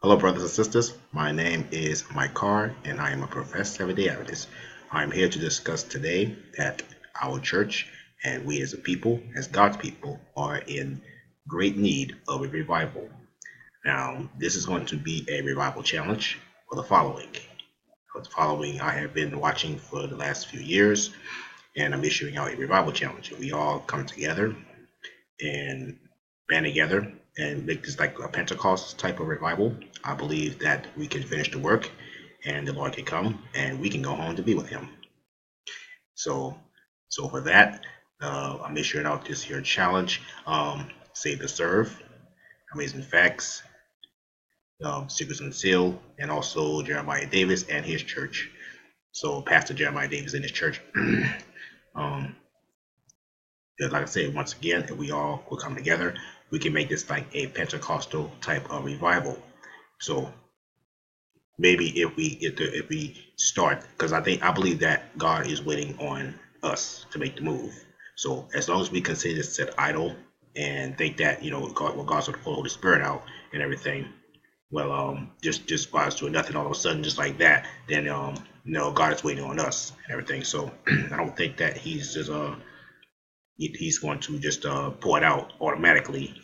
Hello, brothers and sisters. My name is Mike Carr, and I am a professed Seventh-day Adventist. I'm here to discuss today that our church and we as a people, as God's people, are in great need of a revival. Now, this is going to be a revival challenge for the following. For the following, I have been watching for the last few years, and I'm issuing out a revival challenge. We all come together and band together and make this like a Pentecost type of revival. I believe that we can finish the work and the Lord can come and we can go home to be with Him. So, so for that, I'm issuing out this here challenge. Save the Serve, Amazing Facts, Secrets and Seal, and also Jeremiah Davis and his church. So Pastor Jeremiah Davis and his church. um, like I said, once again, if we all will come together, we can make this like a Pentecostal type of revival. So maybe if we start, because I believe that God is waiting on us to make the move. So as long as we consider this set idle and think that God, well, God's going to pull the Holy Spirit out and everything, well, just by us doing nothing all of a sudden, just like that, then God is waiting on us and everything. So I don't think that he's going to just pour it out automatically.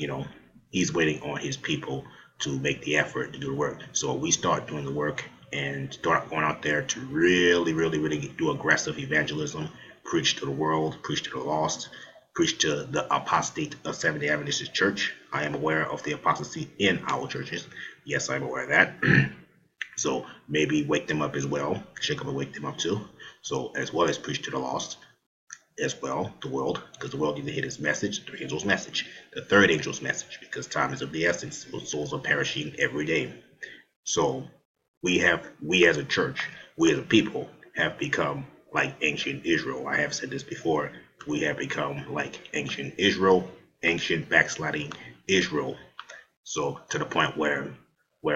He's waiting on his people to make the effort to do the work. So we start doing the work and start going out there to really, really, really do aggressive evangelism, preach to the world, preach to the lost, preach to the apostate of Seventh-day Adventist Church. I am aware of the apostasy in our churches. Yes, I'm aware of that. So maybe wake them up as well, shake up and wake them up too. So as well as preach to the lost, as well, the world, because the world needs to hear his message, the angel's message, the third angel's message, because time is of the essence. Souls are perishing every day. So we as a church, we as a people have become like ancient Israel. I have said this before. We have become like ancient Israel, ancient backsliding Israel. So to the point where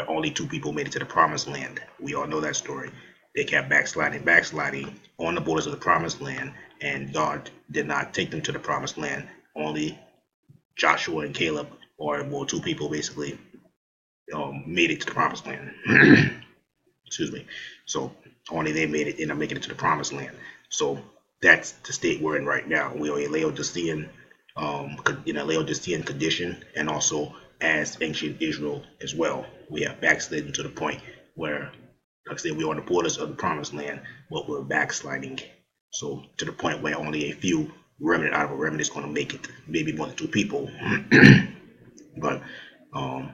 only two people made it to the promised land. We all know that story. They kept backsliding on the borders of the promised land, and God did not take them to the promised land. Only Joshua and Caleb, or well, two people basically, made it to the promised land. Excuse me. So only they made it, end up making it to the promised land. So that's the state we're in right now. We are a Laodicean, in a Laodicean condition, and also as ancient Israel as well. We have backslidden to the point where, like I said, we're on the borders of the promised land, but we're backsliding. So to the point where only a few remnant out of a remnant is going to make it, maybe more than two people. But um,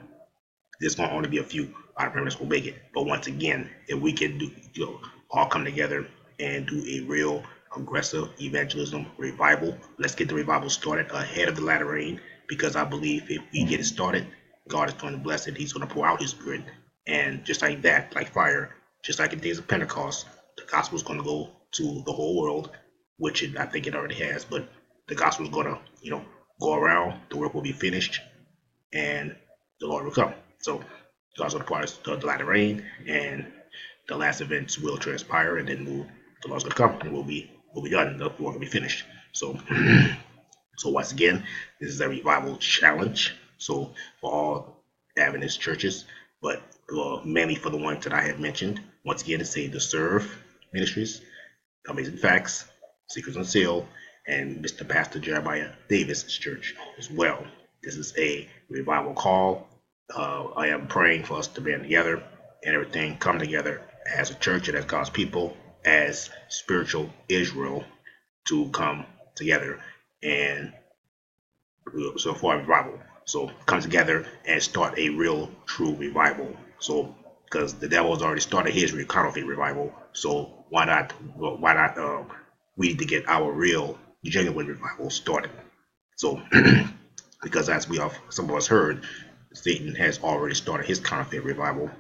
there's going to only be a few out of remnants will make it. But once again, if we can do, all come together and do a real aggressive evangelism revival, let's get the revival started ahead of the latter rain, because I believe if we get it started, God is going to bless it. He's going to pour out His Spirit, and just like that, like fire, just like in the days of Pentecost, the gospel is going to go to the whole world, which I think it already has. But the gospel is going to, go around. The work will be finished, and the Lord will come. So God's going to pour out the latter rain, and the last events will transpire, and then the Lord's going to come, and we'll be done. The work will be finished. So, so once again, this is a revival challenge. So for all Adventist churches, but mainly for the ones that I have mentioned. Once again, to Save the Serve Ministries, Amazing Facts, Secrets and Seal, and Mr. Pastor Jeremiah Davis' church as well. This is a revival call. I am praying for us to band together and everything, come together as a church and as God's people, as spiritual Israel, to come together and so for a revival. So come together and start a real, true revival. So because the devil has already started his counterfeit revival, so why not? Why not? We need to get our real, genuine revival started. So because as we have some of us heard, Satan has already started his counterfeit revival.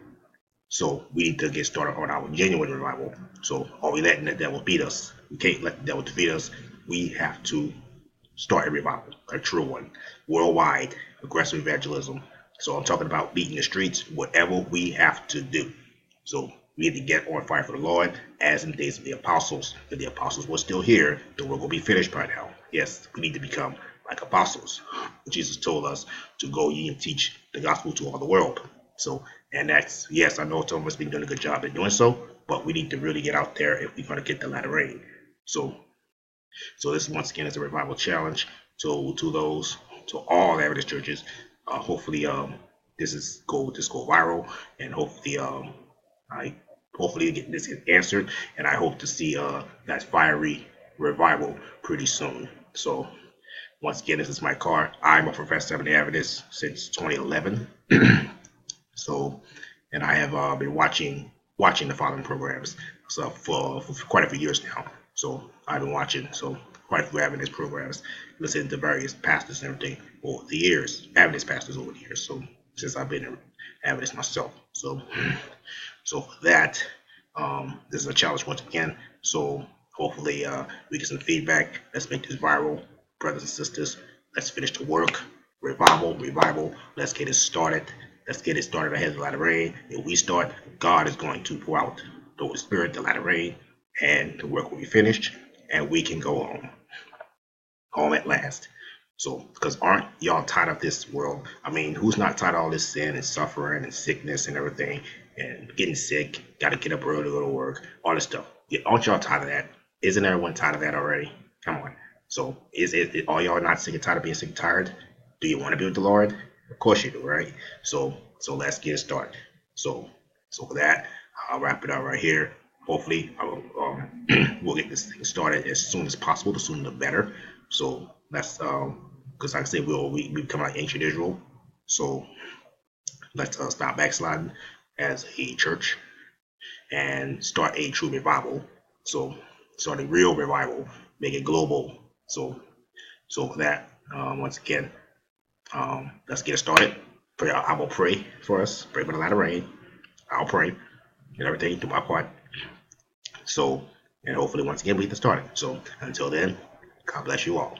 So we need to get started on our genuine revival. So are we letting the devil beat us? We can't let the devil defeat us. We have to start a revival, a true one, worldwide, aggressive evangelism. So I'm talking about beating the streets, whatever we have to do. So we need to get on fire for the Lord, as in the days of the apostles. If the apostles were still here, the work will be finished by now. Yes, we need to become like apostles. Jesus told us to go ye and teach the gospel to all the world. So, and that's, yes, I know some of us been doing a good job at doing so, but we need to really get out there if we're going to get the latter rain. So, this once again is a revival challenge to those, to all Adventist churches. Hopefully, this go viral, and hopefully, I hopefully get this get answered, and I hope to see that fiery revival pretty soon. So once again, this is my car. I'm a professor of the Adventist since 2011. So, and I have been watching the following programs so for quite a few years now. So I've been watching quite a few Adventist programs, listening to various pastors and everything over the years, Adventist pastors over the years. So since I've been an Adventist myself, so for that, this is a challenge once again. So hopefully we get some feedback. Let's make this viral, brothers and sisters. Let's finish the work. Revival. Let's get it started. Let's get it started ahead of the latter rain. If we start, God is going to pour out the Holy Spirit, the latter rain, and the work will be finished, and we can go home at last. So, because aren't y'all tired of this world? I mean, who's not tired of all this sin and suffering and sickness and everything, and getting sick, got to get up early to go to work, all this stuff? Yeah, aren't y'all tired of that? Isn't everyone tired of that already? Come on. So, are y'all not sick and tired of being sick and tired? Do you want to be with the Lord? Of course you do, right? So let's get started. So for that, I'll wrap it up right here. Hopefully, we'll get this thing started as soon as possible. The sooner the better. So that's because like I said, we become like ancient Israel. So let's stop backsliding as a church and start a true revival. So start a real revival, make it global. So for that, once again, let's get started. I will pray for us. Pray for the latter rain. I'll pray and everything, do my part. So, and hopefully once again we get started. So until then, God bless you all.